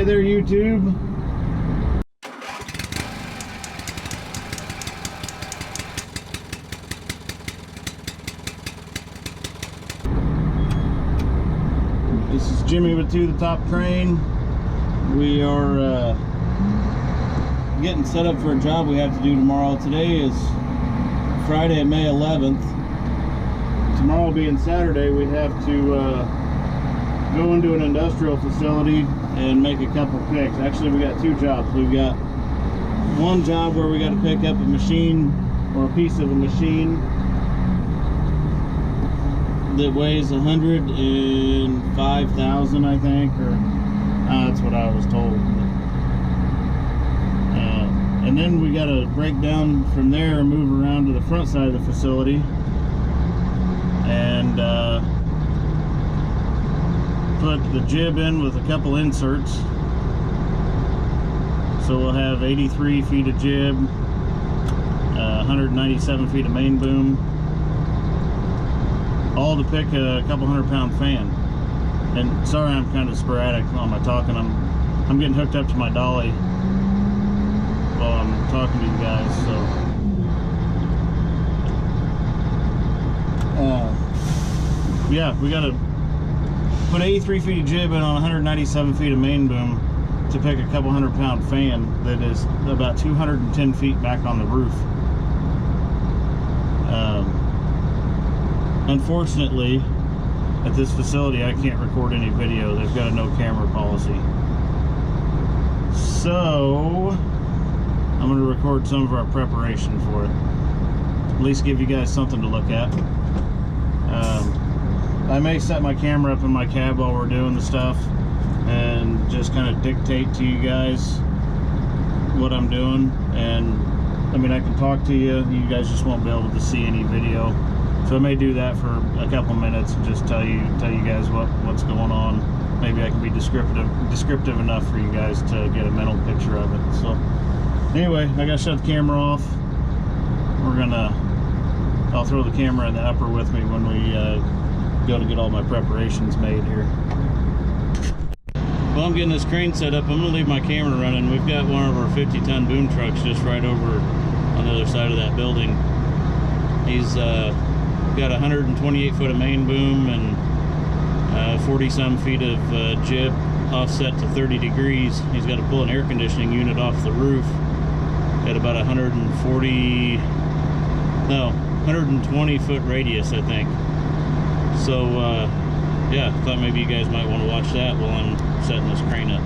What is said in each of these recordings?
Hey there, YouTube. This is Jimmy with To The Top Crane. We are getting set up for a job we have to do tomorrow. Today is Friday, May 11th. Tomorrow being Saturday, we have to go into an industrial facility and make a couple picks. Actually, we got two jobs. We've got one job where we got to pick up a machine or a piece of a machine that weighs 105,000, I think, or that's what I was told. And then we got to break down from there and move around to the front side of the facility and put the jib in with a couple inserts. So we'll have 83 feet of jib, 197 feet of main boom, all to pick a couple 100-pound fan. And sorry, I'm kind of sporadic on my talking. I'm getting hooked up to my dolly while I'm talking to you guys. So yeah, we got to put 83 feet of jib in on 197 feet of main boom to pick a couple 100-pound fan that is about 210 feet back on the roof. Unfortunately, at this facility, I can't record any video. They've got a no camera policy. So I'm going to record some of our preparation for it. At least give you guys something to look at. I may set my camera up in my cab while we're doing the stuff and just kind of dictate to you guys what I'm doing. And I mean, I can talk to you. You guys just won't be able to see any video. So I may do that for a couple minutes and just tell you guys what's going on. Maybe I can be descriptive enough for you guys to get a mental picture of it. So anyway, I gotta shut the camera off. I'll throw the camera in the upper with me when we go to get all my preparations made here. Well, I'm getting this crane set up. I'm gonna leave my camera running. We've got one of our 50-ton boom trucks just right over on the other side of that building. He's got 128 foot of main boom and 40 some feet of jib offset to 30 degrees. He's got to pull an air conditioning unit off the roof at about 120 foot radius, I think. So yeah, thought maybe you guys might want to watch that while I'm setting this crane up.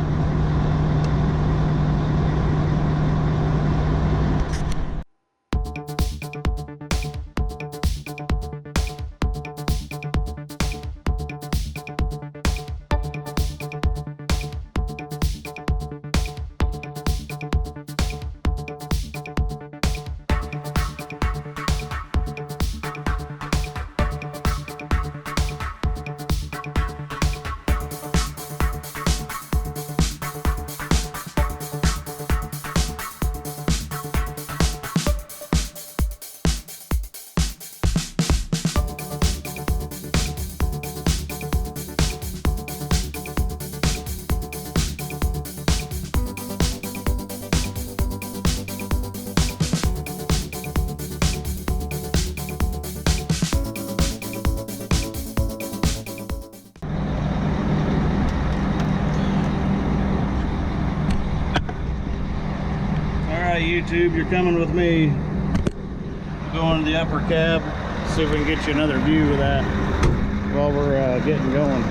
YouTube, you're coming with me. Going to the upper cab, see if we can get you another view of that while we're getting going.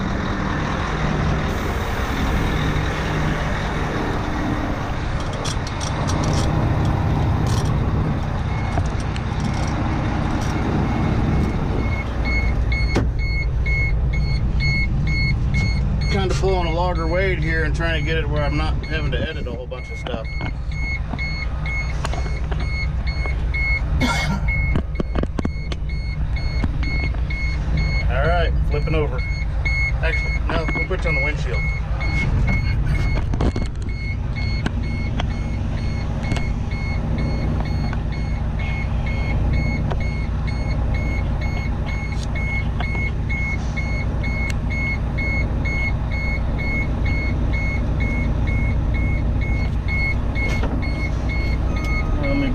Kind of pulling a logger weight here and trying to get it where I'm not having to edit a whole bunch of stuff. Alright, flipping over. Actually, no, we'll put you on the windshield.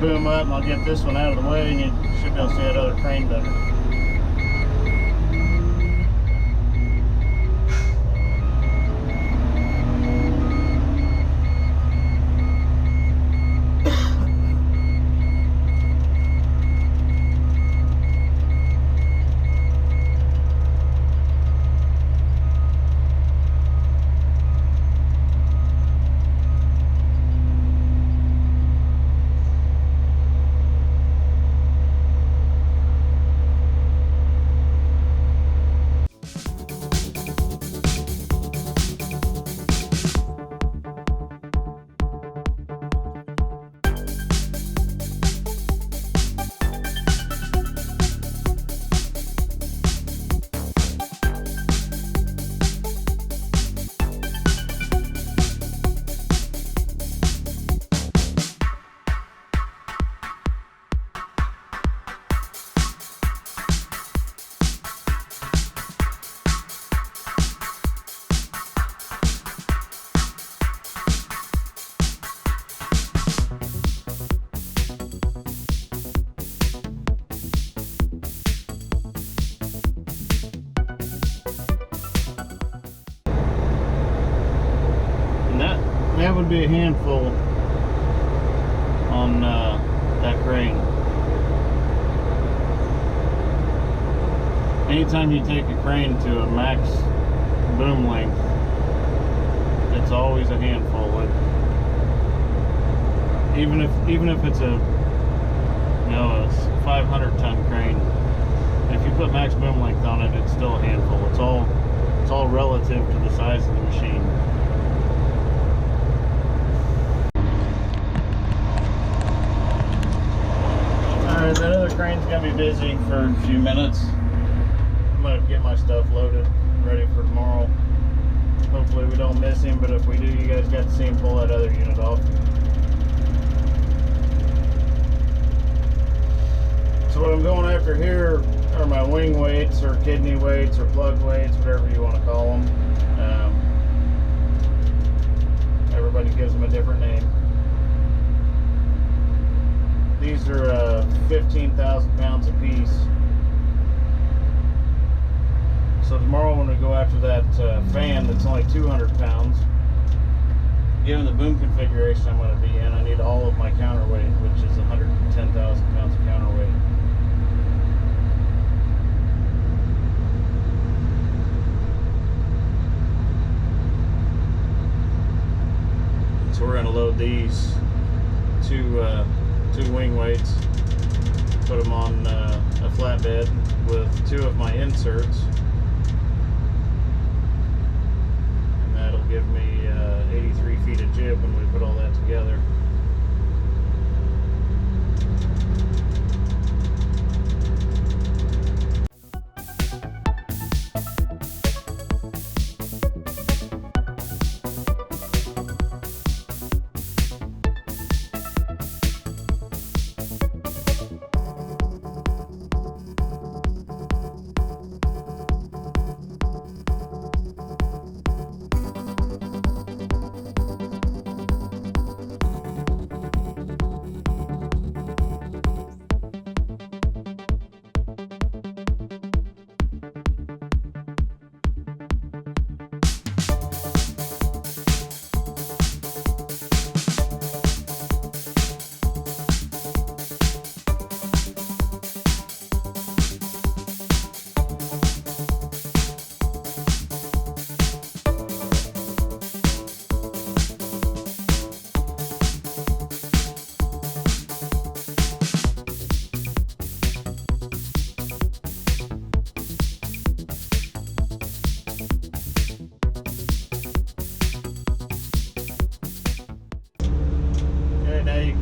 boom up, and I'll get this one out of the way, and you should be able to see that other crane better. That would be a handful on that crane. Anytime you take a crane to a max boom length, it's always a handful. Even if it's a 500-ton crane, if you put max boom length on it, it's still a handful. It's all relative to the size of the machine. Alright, that other crane's gonna be busy for a few minutes. I'm gonna get my stuff loaded, ready for tomorrow. Hopefully we don't miss him, but if we do, you guys got to see him pull that other unit off. So what I'm going after here are my wing weights, or kidney weights, or plug weights, whatever you want to call them. Everybody gives them a different name. These are 15,000 pounds a piece. So tomorrow when we go after that fan that's only 200 pounds, given the boom configuration I'm going to be in, I need all of my counterweight, which is 110,000 pounds of counterweight. So we're going to load these two wing weights, put them on a flatbed with two of my inserts, and that'll give me 83 feet of jib when we put all that together.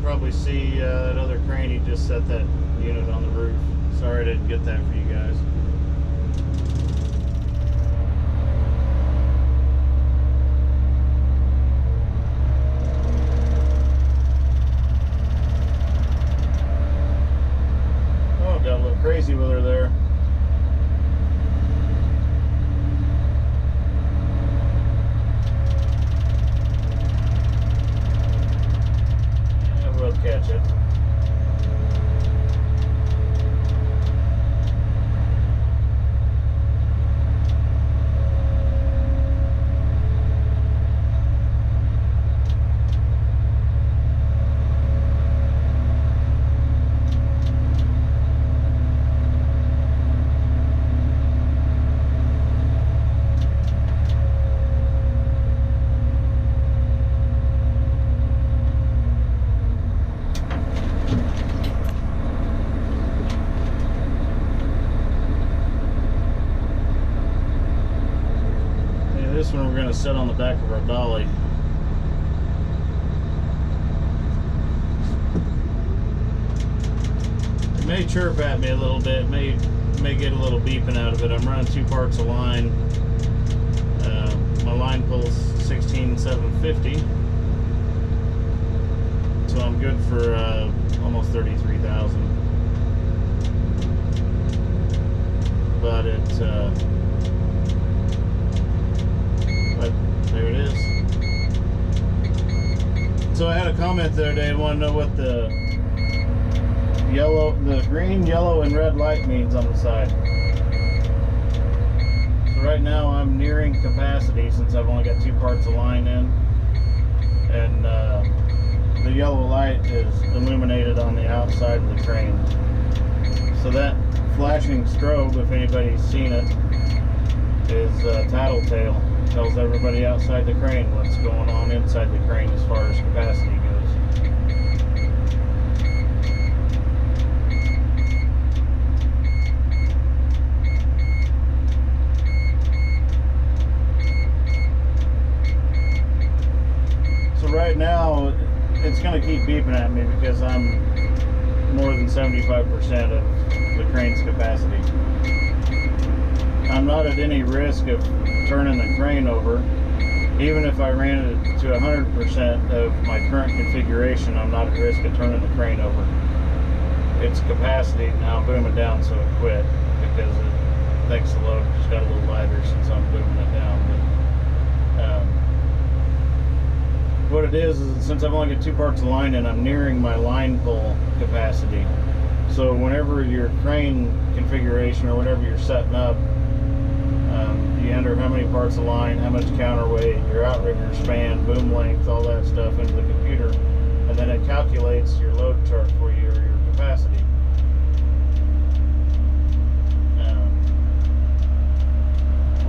Probably see that other crane. He just set that unit on the roof. Sorry I didn't get that for you guys. Oh, got a little crazy with her there. Catch it. one we're going to set on the back of our dolly. It may chirp at me a little bit, may get a little beeping out of it. I'm running 2 parts of line. My line pull's 16750, so I'm good for almost 33,000. But there it is. So I had a comment the other day. I want to know what the green, yellow, and red light means on the side. So right now I'm nearing capacity since I've only got 2 parts of line in, and the yellow light is illuminated on the outside of the crane. So that flashing strobe, if anybody's seen it, is tattletale. Tells everybody outside the crane what's going on inside the crane as far as capacity goes. So right now it's going to keep beeping at me because I'm more than 75% of the crane's capacity. I'm not at any risk of turning the crane over. Even if I ran it to 100% of my current configuration, I'm not at risk of turning the crane over. Its capacity, now I'm booming down so it quit because it thinks the load just got a little lighter since I'm booming it down. But, what it is since I've only got 2 parts of line in, I'm nearing my line pull capacity. So whenever your crane configuration or whatever you're setting up, you enter how many parts of line, how much counterweight, your outrigger span, boom length, all that stuff into the computer, and then it calculates your load chart for you or your capacity.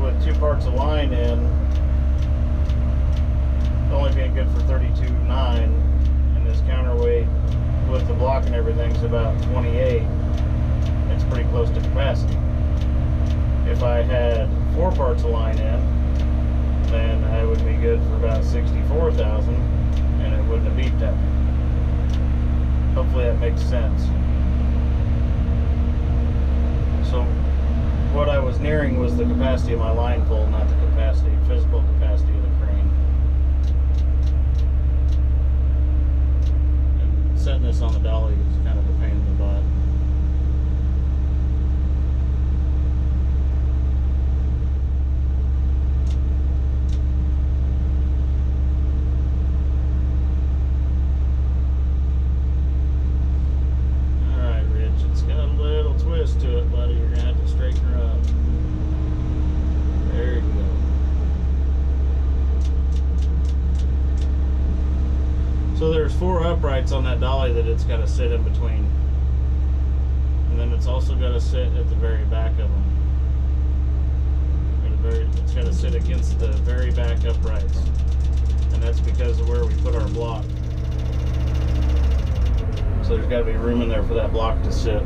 With 2 parts of line in, only being good for 32.9, and this counterweight with the block and everything is about 28, it's pretty close to capacity. If I had 4 parts of line in, then I would be good for about 64,000, and it wouldn't have beeped at me. Hopefully that makes sense. So what I was nearing was the capacity of my line pull, not the physical capacity of the crane. And setting this on the dolly is kind of a pain in the butt. To it, buddy. You're gonna have to straighten her up. There you go. So there's 4 uprights on that dolly that it's got to sit in between, and then it's also got to sit at the very back of them. It's got to sit against the very back uprights, and that's because of where we put our block. So there's got to be room in there for that block to sit.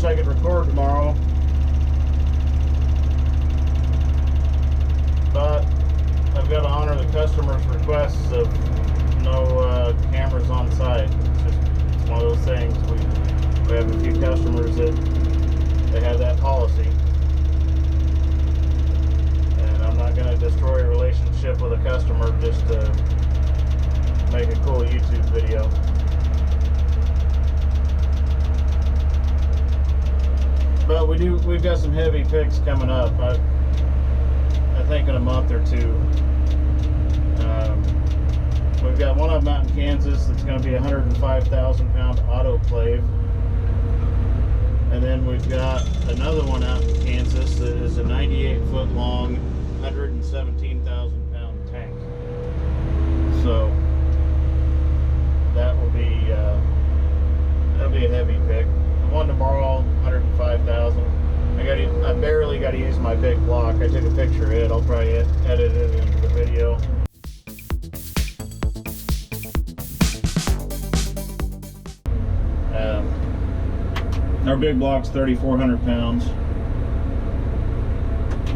I could record tomorrow, but I've got to honor the customer's requests of no cameras on site. It's one of those things. We have a few customers that they have that policy, and I'm not going to destroy a relationship with a customer just to make a cool YouTube video. But we've got some heavy picks coming up. month or two. We've got one of them out in Kansas that's going to be a 105,000 pound autoclave. And then we've got another one out in Kansas that is a 98 foot long, 117,000 pound tank. So that will be that'll be a heavy pick. The one tomorrow, 105,000. I barely got to use my big block. I took a picture of it. I'll probably edit it into the video. Our big block's 3,400 pounds.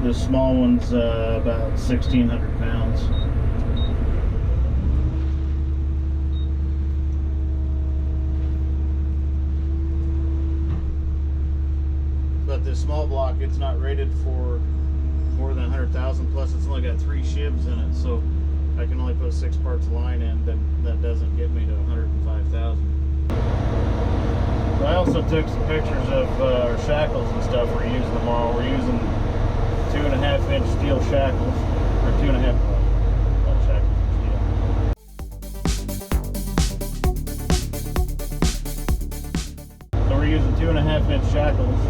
The small one's about 1,600 pounds. But this small block, it's not rated for more than 100,000, plus it's only got 3 shibs in it, so I can only put 6 parts of line in. That doesn't get me to 105,000. So I also took some pictures of our shackles and stuff we're using tomorrow. We're using 2.5 inch steel shackles, or 2.5 shackles of steel. So we're using 2.5 inch shackles,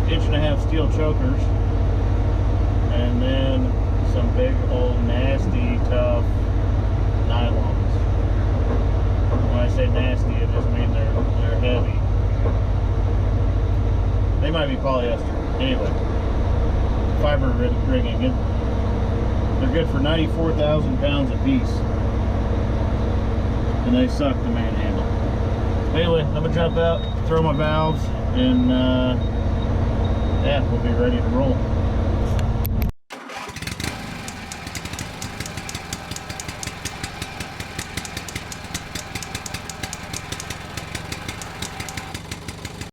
1.5 inch steel chokers, and then some big old nasty tough nylons. When I say nasty, it just means they're heavy. They might be polyester. Anyway, fiber rigging. They're good for 94,000 pounds a piece, and they suck to manhandle. Anyway, I'm gonna jump out, throw my valves, and yeah, we'll be ready to roll.